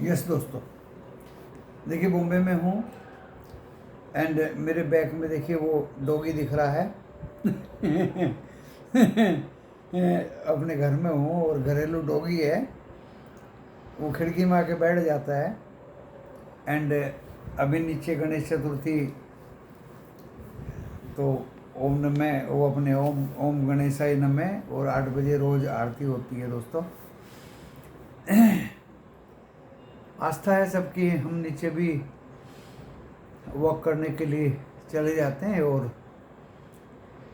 Yes दोस्तों, देखिए बॉम्बे में हूँ एंड मेरे बैक में देखिए वो डॉगी दिख रहा है। अपने घर में हूँ और घरेलू डॉगी है, वो खिड़की में आके बैठ जाता है। एंड अभी नीचे गणेश चतुर्थी, तो ओम नमः, वो अपने ओम ओम गणेशाय नमः, और 8 बजे रोज़ आरती होती है दोस्तों। आस्था है सबकी, हम नीचे भी वॉक करने के लिए चले जाते हैं और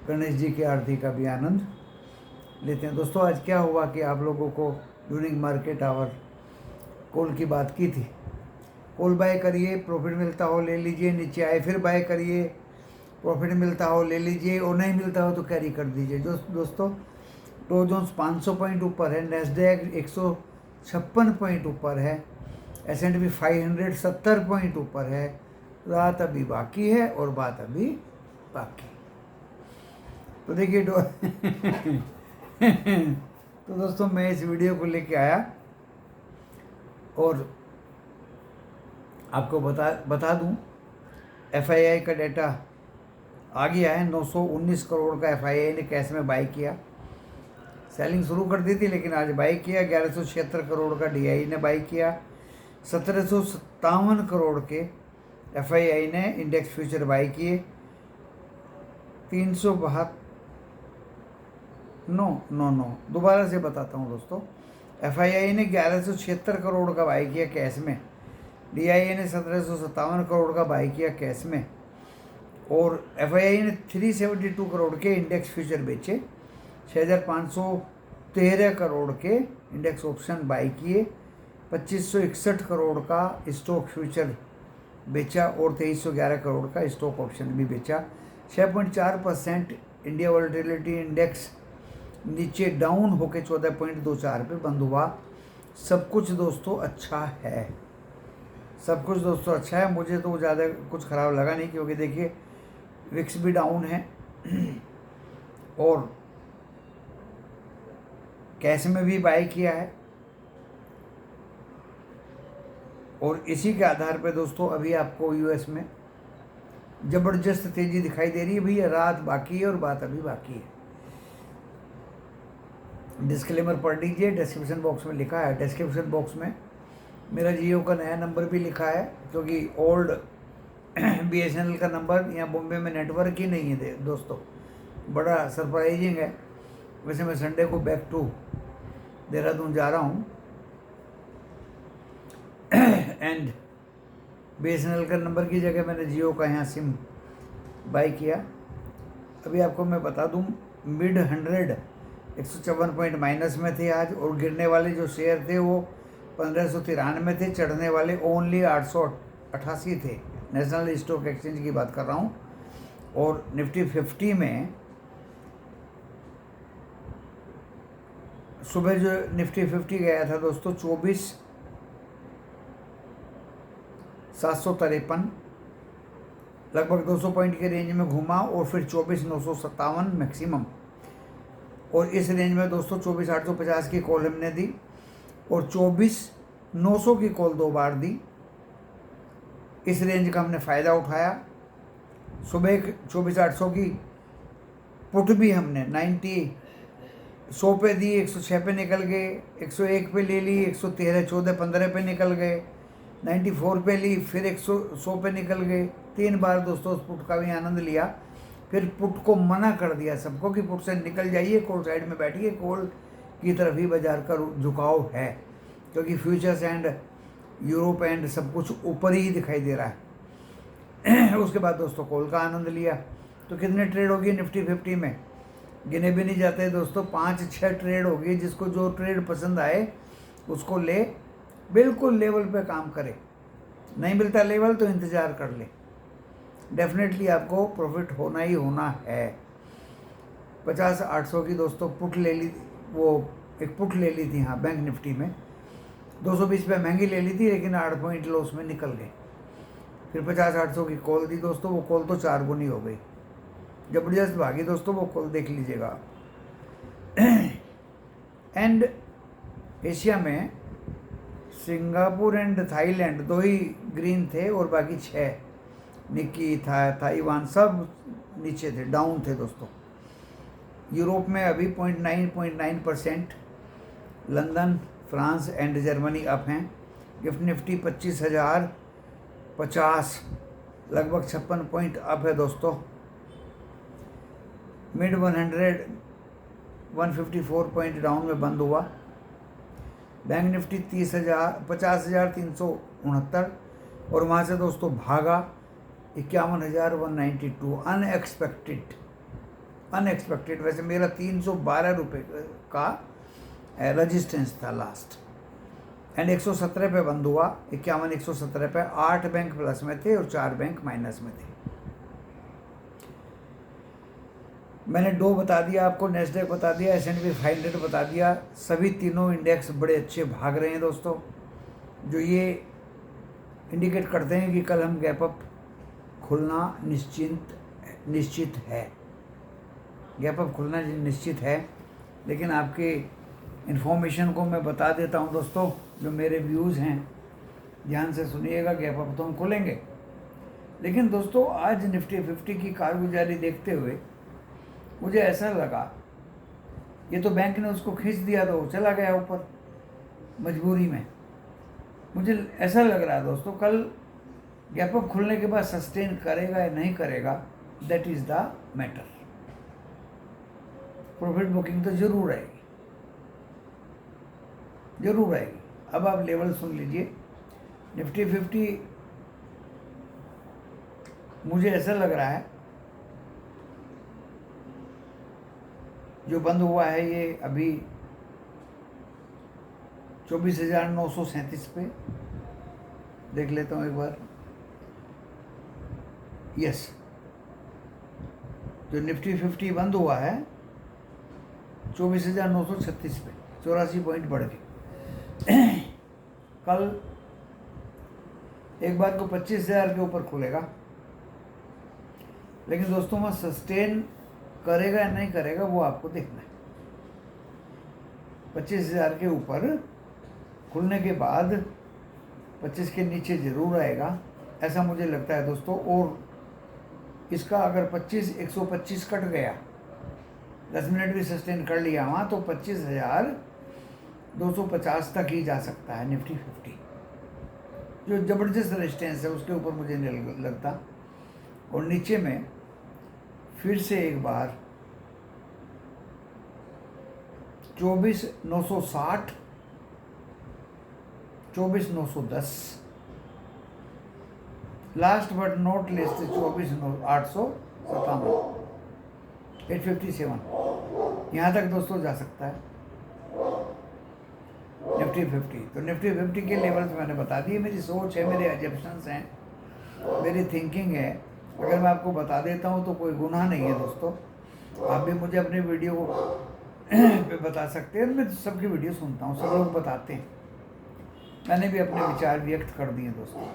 गणेश जी की आरती का भी आनंद लेते हैं। दोस्तों आज क्या हुआ कि आप लोगों को ड्यूरिंग मार्केट आवर कॉल की बात की थी। कॉल बाय करिए, प्रॉफिट मिलता हो ले लीजिए, नीचे आए फिर बाय करिए, प्रॉफिट मिलता हो ले लीजिए, और नहीं मिलता हो तो कैरी कर दीजिए। दोस्तों डो जोन्स 500 पॉइंट ऊपर है, नेस्डैक 156 पॉइंट ऊपर है, S&P 500 70 पॉइंट ऊपर है। रात अभी बाकी है और बात अभी बाकी। तो देखिए तो दोस्तों मैं इस वीडियो को लेके आया और आपको बता दूं, FII का डाटा आ गया है। 919 करोड़ का FII ने कैश में बाई किया। सेलिंग शुरू कर दी थी लेकिन आज बाई किया। 1176 करोड़ का DI ने बाई किया। 1757 करोड़ के FII ने इंडेक्स फ्यूचर बाई किए। 372 नो दोबारा से बताता हूँ दोस्तों। FII ने 1176 करोड़ का बाई किया कैश में, DII ने 1757 करोड़ का बाई किया कैश में, और FII ने 372 करोड़ के इंडेक्स फ्यूचर बेचे। 6513 करोड़ के इंडेक्स ऑप्शन बाई किए। 2561 करोड़ का स्टॉक फ्यूचर बेचा और 2311 करोड़ का स्टॉक ऑप्शन भी बेचा। 6.4% इंडिया वॉलेटिलिटी इंडेक्स नीचे डाउन होकर 14.24 पे बंद हुआ। सब कुछ दोस्तों अच्छा है, सब कुछ दोस्तों अच्छा है। मुझे तो ज़्यादा कुछ ख़राब लगा नहीं, क्योंकि देखिए विक्स भी डाउन है और कैश में भी बाई किया है, और इसी के आधार पे दोस्तों अभी आपको US में ज़बरदस्त तेज़ी दिखाई दे रही है। भैया रात बाकी है और बात अभी बाकी है। डिस्क्लेमर पढ़ लीजिए, डिस्क्रिप्शन बॉक्स में लिखा है। डिस्क्रिप्शन बॉक्स में मेरा जियो का नया नंबर भी लिखा है, क्योंकि ओल्ड BSNL का नंबर यहाँ बॉम्बे में नेटवर्क ही नहीं है दोस्तों। बड़ा सरप्राइजिंग है। वैसे मैं संडे को बैक टू देहरादून जा रहा हूँ एंड BSNL का नंबर की जगह मैंने जियो का यहाँ सिम बाई किया। अभी आपको मैं बता दूँ, मिड 100 154 पॉइंट माइनस में थे आज, और गिरने वाले जो शेयर थे वो 1593 थे, चढ़ने वाले ओनली 888 थे। नेशनल स्टॉक एक्सचेंज की बात कर रहा हूँ। और निफ्टी 50 में सुबह जो निफ्टी 50 गया था दोस्तों 24,753, लगभग 200 पॉइंट के रेंज में घूमा और फिर 24,957 मैक्सिमम। और इस रेंज में दोस्तों 24,850 की कॉल हमने दी और 24,900 की कॉल 2 बार दी। इस रेंज का हमने फ़ायदा उठाया। सुबह 24,800 की पुट भी हमने 100 पे दी, 106 पे निकल गए, 101 पे ले ली, 113 14 15 पे निकल गए, 94 पे ली, फिर 100 पे निकल गए। 3 बार दोस्तों उस पुट का भी आनंद लिया। फिर पुट को मना कर दिया सबको कि पुट से निकल जाइए, कॉल साइड में बैठिए, कॉल की तरफ ही बाजार का झुकाव है, क्योंकि फ्यूचर्स एंड यूरोप एंड सब कुछ ऊपर ही दिखाई दे रहा है। उसके बाद दोस्तों कॉल का आनंद लिया। तो कितने ट्रेड होगी निफ्टी 50 में, गिने भी नहीं जाते दोस्तों। 5-6 ट्रेड होगी। जिसको जो ट्रेड पसंद आए उसको ले, बिल्कुल लेवल पे काम करे। नहीं मिलता लेवल तो इंतज़ार कर ले, डेफिनेटली आपको प्रॉफिट होना ही होना है। 50,800 की दोस्तों पुट ले ली, वो एक पुट ले ली थी हाँ बैंक निफ्टी में। 220 पे महंगी ले ली थी लेकिन 8 पॉइंट लॉस में निकल गए। फिर 50,800 की कॉल दी दोस्तों, वो कॉल तो 4 गुनी हो गई, जबरदस्त भागी दोस्तों। वो कॉल देख लीजिएगा आप। एंड एशिया में Singapore and Thailand 2 he green थे और बाकी 6 निकी ताइवान सब नीचे थे, डाउन थे दोस्तों। यूरोप में अभी 0.9% London, France and Germany up हैं। गिफ्ट निफ्टी 25,050 लगभग 56 पॉइंट अप है दोस्तों। मिड 154 पॉइंट डाउन में बंद हुआ। बैंक निफ्टी 50,369 और वहाँ से दोस्तों भागा 51,192। अनएक्सपेक्टेड। वैसे मेरा 312 रुपये का रजिस्टेंस था लास्ट, एंड 117 पे बंद हुआ। 51,117 पे 8 बैंक प्लस में थे और 4 बैंक माइनस में थे। मैंने डो बता दिया आपको, नेस्डेक बता दिया, S&P 500 बता दिया। सभी तीनों इंडेक्स बड़े अच्छे भाग रहे हैं दोस्तों, जो ये इंडिकेट करते हैं कि कल हम गैप अप खुलना निश्चित है। गैप अप खुलना निश्चित है, लेकिन आपके इन्फॉर्मेशन को मैं बता देता हूं दोस्तों, जो मेरे व्यूज़ हैं ध्यान से सुनिएगा। गैप अप तो हम खोलेंगे, लेकिन दोस्तों आज निफ्टी 50 की कारगुजारी देखते हुए मुझे ऐसा लगा, ये तो बैंक ने उसको खींच दिया तो चला गया ऊपर मजबूरी में। मुझे ऐसा लग रहा है दोस्तों कल गैप अप खुलने के बाद सस्टेन करेगा या नहीं करेगा, that is the matter. Profit booking तो जरूर आएगी। अब आप लेवल सुन लीजिए। निफ्टी 50 मुझे ऐसा लग रहा है जो बंद हुआ है ये अभी 24,937 पे। देख लेता हूँ एक बार। यस, जो निफ्टी 50 बंद हुआ है 24,936 पे, 84 पॉइंट बढ़ के। कल एक बार को 25,000 के ऊपर खुलेगा, लेकिन दोस्तों वहाँ सस्टेन करेगा या नहीं करेगा वो आपको देखना है। 25,000 के ऊपर खुलने के बाद 25 के नीचे ज़रूर आएगा, ऐसा मुझे लगता है दोस्तों। और इसका अगर 125 कट गया, 10 मिनट भी सस्टेन कर लिया वहाँ, तो 25,250 तक ही जा सकता है निफ्टी 50। जो ज़बरदस्त रेजिस्टेंस है उसके ऊपर मुझे नहीं लगता। और नीचे में फिर से एक बार 24,960, 24,910, लास्ट बट नॉट लिस्ट 24,857, 857, यहाँ तक दोस्तों जा सकता है निफ्टी 50। तो निफ्टी 50 के लेवल्स मैंने बता दिए। मेरी सोच है, मेरे एजम्पशंस हैं, मेरी थिंकिंग है। अगर मैं आपको बता देता हूँ तो कोई गुनाह नहीं है दोस्तों। आप भी मुझे अपने वीडियो पे बता सकते हैं। मैं सबकी वीडियो सुनता हूँ, सब लोग बताते हैं। मैंने भी अपने विचार व्यक्त कर दिए दोस्तों।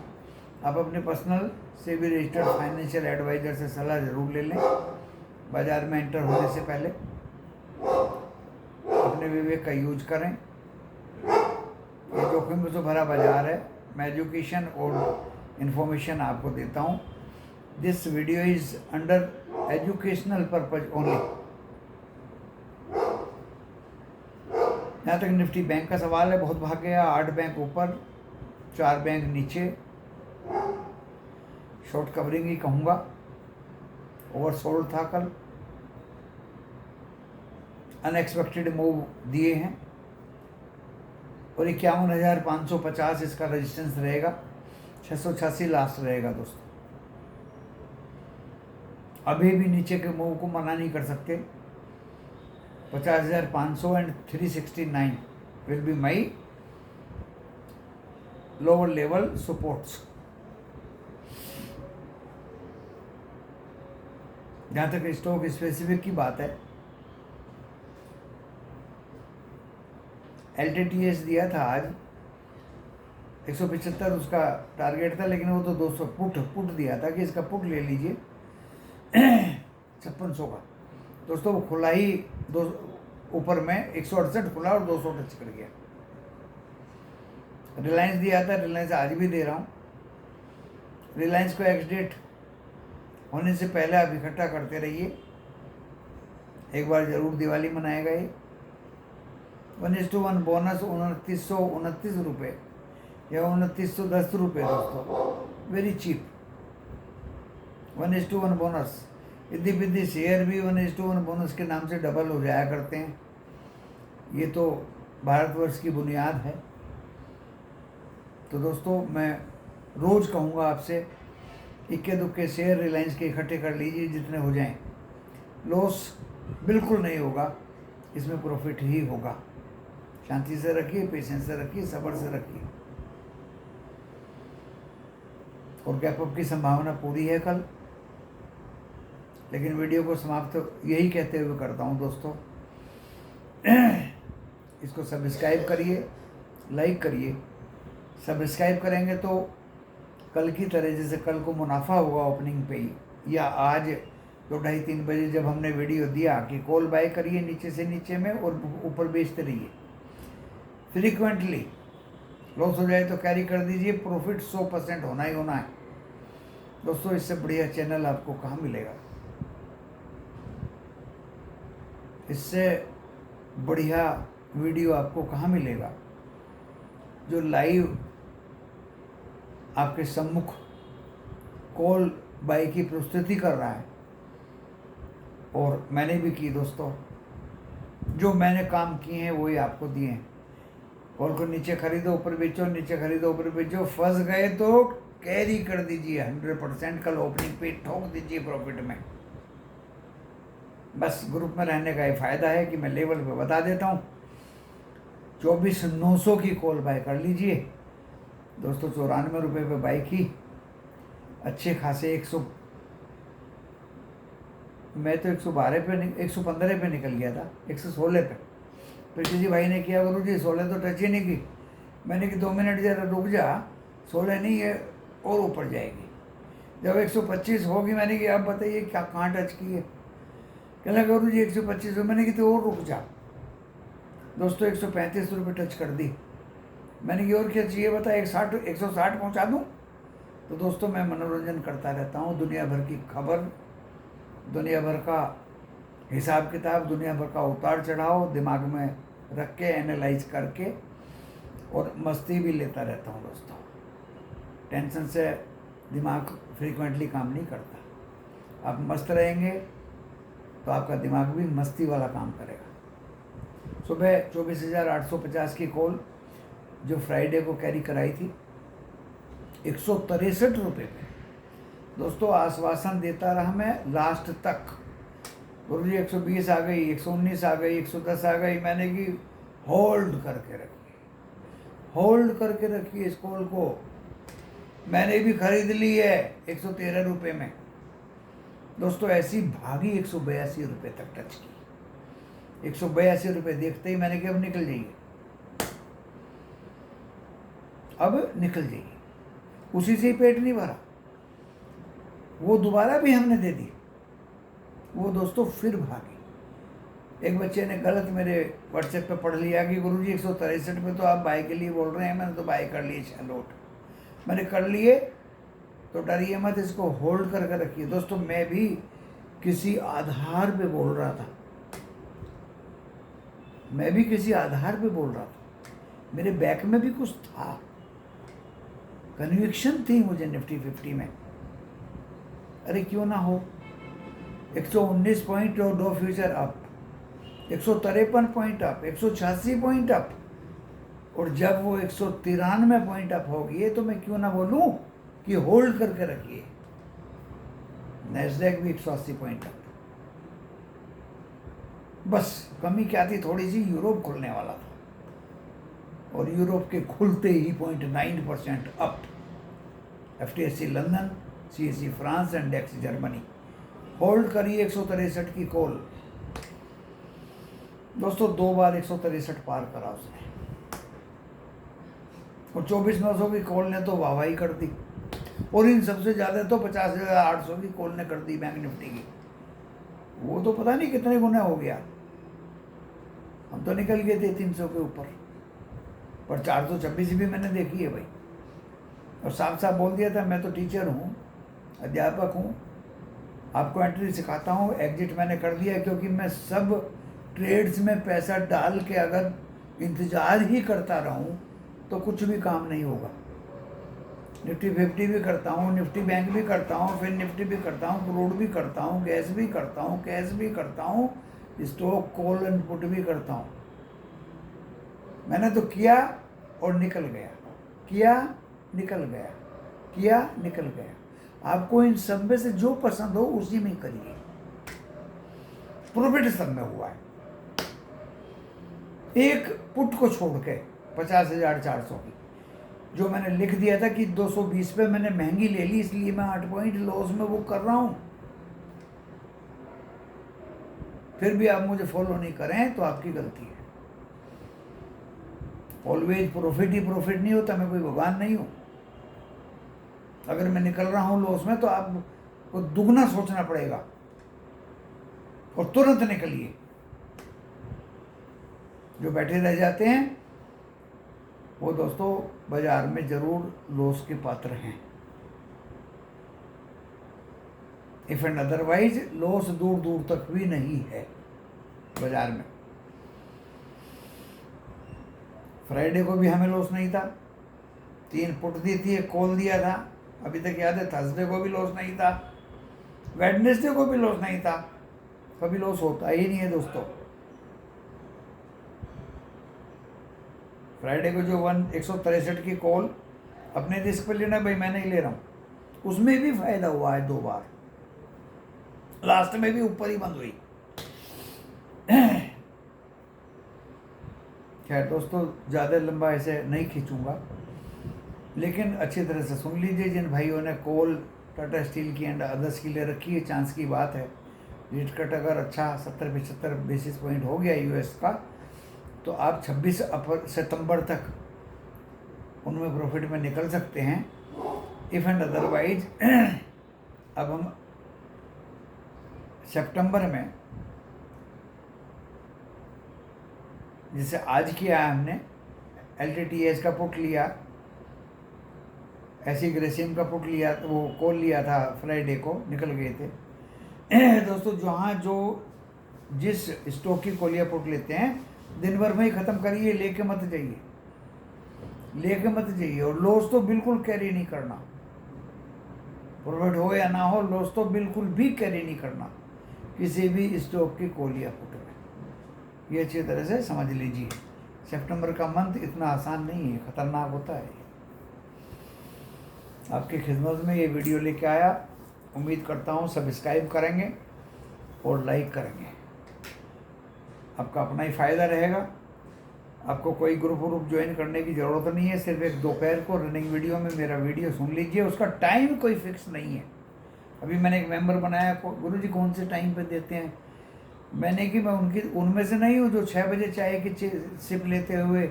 आप अपने पर्सनल से भी रजिस्टर्ड फाइनेंशियल एडवाइज़र से सलाह ज़रूर ले लें बाज़ार में एंटर होने से पहले। अपने विवेक का यूज करें। ये जोखिम से भरा बाजार है। मैं एजुकेशन और इन्फॉर्मेशन आपको देता हूँ। This video is under educational purpose only. यहाँ तक निफ्टी बैंक का सवाल है, बहुत भाग गया। 8 बैंक ऊपर, 4 बैंक नीचे। शॉर्ट कवरिंग ही कहूँगा, ओवरसोल्ड था कल। अनएक्सपेक्टेड मूव दिए हैं और 51,550 इसका रेजिस्टेंस रहेगा। 686 लास्ट रहेगा दोस्तों। अभी भी नीचे के मूव को मना नहीं कर सकते। 50,500 and 369 will be my lower level supports. जहाँ तक स्टॉक स्पेसिफिक की बात है, LTTS दिया था आज 175 उसका टारगेट था, लेकिन वो तो 200 पुट दिया था कि इसका पुट ले लीजिए 5600 का। दोस्तों वो खुला ही ऊपर में 168 खुला और 200 टच कर गया। रिलायंस दिया था, रिलायंस आज भी दे रहा हूँ। रिलायंस को एक्स डेट होने से पहले आप इकट्ठा करते रहिए, एक बार ज़रूर दिवाली मनाएगा ये। 1:1 बोनस 2929 रुपये या 2910 रुपये दोस्तों, वेरी चीप। 1:1 बोनस, इतनी बिद्दी शेयर भी 1:1 बोनस के नाम से डबल हो जाया करते हैं। ये तो भारतवर्ष की बुनियाद है। तो दोस्तों मैं रोज़ कहूँगा आपसे, इक्के दुक्के शेयर रिलायंस के इकट्ठे कर लीजिए, जितने हो जाएं। लॉस बिल्कुल नहीं होगा, इसमें प्रॉफिट ही होगा। शांति से रखिए, पेशेंस से रखिए, सब्र से रखिए। और गैप अप की संभावना पूरी है कल। लेकिन वीडियो को समाप्त तो यही कहते हुए करता हूँ दोस्तों, इसको सब्सक्राइब करिए, लाइक करिए। सब्सक्राइब करेंगे तो कल की तरह, जैसे कल को मुनाफा होगा ओपनिंग पे ही, या आज 2-2:30-3 बजे जब हमने वीडियो दिया कि कॉल बाय करिए नीचे से नीचे में और ऊपर बेचते रहिए। फ्रीक्वेंटली लॉस हो जाए तो कैरी कर दीजिए, प्रॉफिट 100% होना ही होना है दोस्तों। इससे बढ़िया चैनल आपको कहाँ मिलेगा, इससे बढ़िया वीडियो आपको कहाँ मिलेगा, जो लाइव आपके सम्मुख कॉल बाय की प्रस्तुति कर रहा है। और मैंने भी की दोस्तों, जो मैंने काम किए हैं वही आपको दिए हैं। कॉल को नीचे खरीदो ऊपर बेचो, नीचे खरीदो ऊपर बेचो, फंस गए तो कैरी कर दीजिए 100%, कल ओपनिंग पे ठोक दीजिए प्रॉफिट में। बस ग्रुप में रहने का ये फ़ायदा है कि मैं लेवल पे बता देता हूँ। 24,900 की कॉल बाय कर लीजिए दोस्तों, 94 रुपये पे बाय की, अच्छे खासे 100, मैं तो 112 पे 115 पे निकल गया था, 116 पे। फिर किसी भाई ने किया, गुरु जी 16 तो टच ही नहीं की। मैंने कि 2 मिनट जरा रुक जा, 16 नहीं है और ऊपर जाएगी। जब 125 होगी, मैंने कि आप बताइए क्या कहाँ टच की है। कहना गुरु जी 125 हो, मैंने कि तो और रुक जा दोस्तों, 135 रुपये टच कर दी। मैंने कि और क्या चाहिए बता, 160 पहुँचा दूँ। तो दोस्तों मैं मनोरंजन करता रहता हूँ, दुनिया भर की खबर, दुनिया भर का हिसाब किताब, दुनिया भर का उतार चढ़ाव दिमाग में रख के एनालाइज करके, और मस्ती भी लेता रहता हूँ दोस्तों। टेंशन से दिमाग फ्रीक्वेंटली काम नहीं करता। आप मस्त रहेंगे तो आपका दिमाग भी मस्ती वाला काम करेगा। सुबह 24,850 की कॉल जो फ्राइडे को कैरी कराई थी 163 रुपये पे दोस्तों, आश्वासन देता रहा मैं लास्ट तक। गुरु जी 120 आ गई, 119 आ गई, 110 आ गई, मैंने की होल्ड करके रखी, होल्ड करके रखी इस कॉल को। मैंने भी खरीद ली है 113 रुपये में दोस्तों, ऐसी भागी 182 रुपये तक टच की। 182 रुपये देखते ही मैंने कहा अब निकल जाइए, अब निकल जाइए। उसी से ही पेट नहीं भरा, वो दोबारा भी हमने दे दी, वो दोस्तों फिर भागी। एक बच्चे ने गलत मेरे व्हाट्सएप पे पढ़ लिया कि गुरुजी 163 पे तो आप बाय के लिए बोल रहे हैं, मैंने तो बाय कर लिए 6 लोट, मैंने कर लिए। तो डरिए मत, इसको होल्ड करके रखिए दोस्तों। मैं भी किसी आधार पे बोल रहा था, मैं भी किसी आधार पे बोल रहा था, मेरे बैक में भी कुछ था, कन्विक्शन थी मुझे निफ्टी 50 में। अरे क्यों ना हो, 119 पॉइंट और 2 future up, 153 point up, 186 point up, और जब वो 193 पॉइंट अप हो गई तो मैं क्यों ना बोलूं कि होल्ड करके रखिए। नैस्डैक भी 180 पॉइंट अप। बस कमी क्या थी, थोड़ी सी, यूरोप खुलने वाला था, और यूरोप के खुलते ही 0.9% up. FTSE London, CSE France and DAX Germany. Hold करिए 163 की कॉल दोस्तों, 2 बार 163 पार करा उसने, और 24,900 की कॉल ने तो वाहवाही कर दी, और इन सबसे ज़्यादा तो 50,800 की कॉल ने कर दी बैंक निफ्टी की। वो तो पता नहीं कितने गुना हो गया, हम तो निकल गए थे 300 के ऊपर। पर 426 भी मैंने देखी है भाई, और साफ साफ बोल दिया था मैं तो टीचर हूँ, अध्यापक हूँ, आपको एंट्री सिखाता हूँ। एग्जिट मैंने कर दिया, क्योंकि मैं सब ट्रेड्स में पैसा डाल के अगर इंतज़ार ही करता रहूँ तो कुछ भी काम नहीं होगा। निफ्टी 50 भी करता हूँ, निफ्टी बैंक भी करता हूँ, फिर निफ्टी भी करता हूँ, क्रूड भी करता हूँ, गैस भी करता हूँ, कैश भी करता हूँ, स्टॉक कॉल एंड पुट भी करता हूँ। मैंने तो किया और निकल गया, किया निकल गया, किया निकल गया। आपको इन सब में से जो पसंद हो उसी में करिए। प्रॉफिट सब में हुआ है। एक पुट को छोड़ के 50,400 की जो मैंने लिख दिया था कि 220 पे मैंने महंगी ले ली, इसलिए मैं 8 पॉइंट लॉस में वो कर रहा हूं। फिर भी आप मुझे फॉलो नहीं करें तो आपकी गलती है। ऑलवेज प्रॉफिट ही प्रॉफिट नहीं होता, मैं कोई भगवान नहीं हूं। अगर मैं निकल रहा हूं लॉस में तो आपको दुगना सोचना पड़ेगा और तुरंत निकलिए। जो बैठे रह जाते हैं वो दोस्तों बाजार में जरूर लॉस के पात्र हैं। इफ एंड अदरवाइज लॉस दूर दूर तक भी नहीं है बाजार में। फ्राइडे को भी हमें लॉस नहीं था, 3 पुट दी थी, 1 कॉल दिया था, अभी तक याद है। थर्सडे को भी लॉस नहीं था, वेडनेसडे को भी लॉस नहीं था। कभी लॉस होता ही नहीं है दोस्तों। फ्राइडे को जो 163 की कॉल अपने रिस्क पर लेना भाई, मैं नहीं ले रहा हूँ, उसमें भी फायदा हुआ है 2 बार। लास्ट में भी ऊपर ही बंद हुई। खैर दोस्तों, ज़्यादा लंबा ऐसे नहीं खींचूंगा, लेकिन अच्छी तरह से सुन लीजिए। जिन भाइयों ने कॉल टाटा स्टील की एंड अदर्स की ले रखी है, चांस की बात है। रेट कट अगर अच्छा 70-75 बेसिस पॉइंट हो गया यूएस का, तो आप 26 सितंबर तक उनमें प्रॉफिट में निकल सकते हैं। इफ़ एंड अदरवाइज अब हम सितंबर में, जैसे आज किया है हमने, LTTS का पुट लिया, ऐसी ग्रेसियम का पुट लिया, वो कॉल लिया था फ्राइडे को, निकल गए थे। दोस्तों जहाँ जो जिस स्टॉक की कॉलिया पुट लेते हैं, दिन भर में ही ख़त्म करिए, लेके मत जाइए, लेके मत जाइए। और लॉस तो बिल्कुल कैरी नहीं करना, प्रॉफिट हो या ना हो, लॉस तो बिल्कुल भी कैरी नहीं करना किसी भी स्टॉक की कॉलिया पुट में। ये अच्छी तरह से समझ लीजिए। सितंबर का मंथ इतना आसान नहीं है, खतरनाक होता है। आपकी खिदमत में ये वीडियो लेके आया, उम्मीद करता हूँ सब्सक्राइब करेंगे और लाइक करेंगे। आपका अपना ही फ़ायदा रहेगा। आपको कोई ग्रुप ज्वाइन करने की ज़रूरत नहीं है। सिर्फ एक दोपहर को रनिंग वीडियो में मेरा वीडियो सुन लीजिए। उसका टाइम कोई फिक्स नहीं है। अभी मैंने एक मेंबर बनाया, गुरुजी कौन से टाइम पे देते हैं, मैंने कि मैं उनमें से नहीं हूँ जो 6 बजे चाय की सिप लेते हुए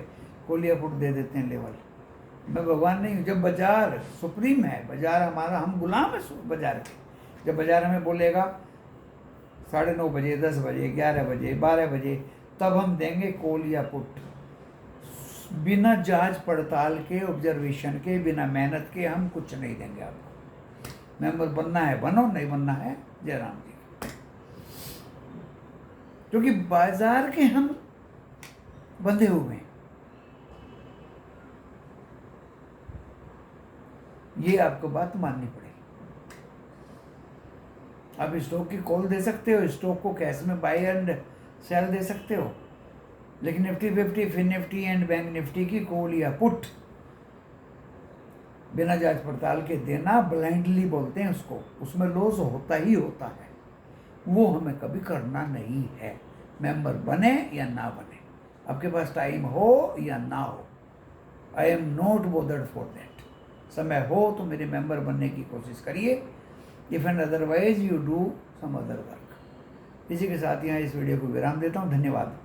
कोलिया पुट दे देते हैं लेवल। मैं भगवान नहीं हूँ। जब बाजार सुप्रीम है, बाजार हमारा, हम गुलाम है बाजार के। जब बाजार हमें बोलेगा 9:30 बजे, 10 बजे, 11 बजे, 12 बजे, तब हम देंगे कॉल या पुट। बिना जांच पड़ताल के, ऑब्जर्वेशन के, बिना मेहनत के हम कुछ नहीं देंगे आपको। मेंबर बनना है बनो, नहीं बनना है जयराम जी। क्योंकि बाजार के हम बंधे हुए हैं। ये आपको बात माननी पड़ेगी। आप स्टॉक की कॉल दे सकते हो, स्टॉक को कैश में बाय एंड सेल दे सकते हो, लेकिन Nifty 50, fin Nifty and bank Nifty की कॉल या पुट बिना जांच पड़ताल के देना, ब्लाइंडली बोलते हैं उसको, उसमें लॉस होता ही होता है। वो हमें कभी करना नहीं है। मेंबर बने या ना बने, आपके पास टाइम हो या ना हो, I am not bothered for that. समय हो तो मेरे मेंबर बनने की कोशिश करिए। If and otherwise you do some other work. इसी के साथ यहाँ इस वीडियो को विराम देता हूँ। धन्यवाद।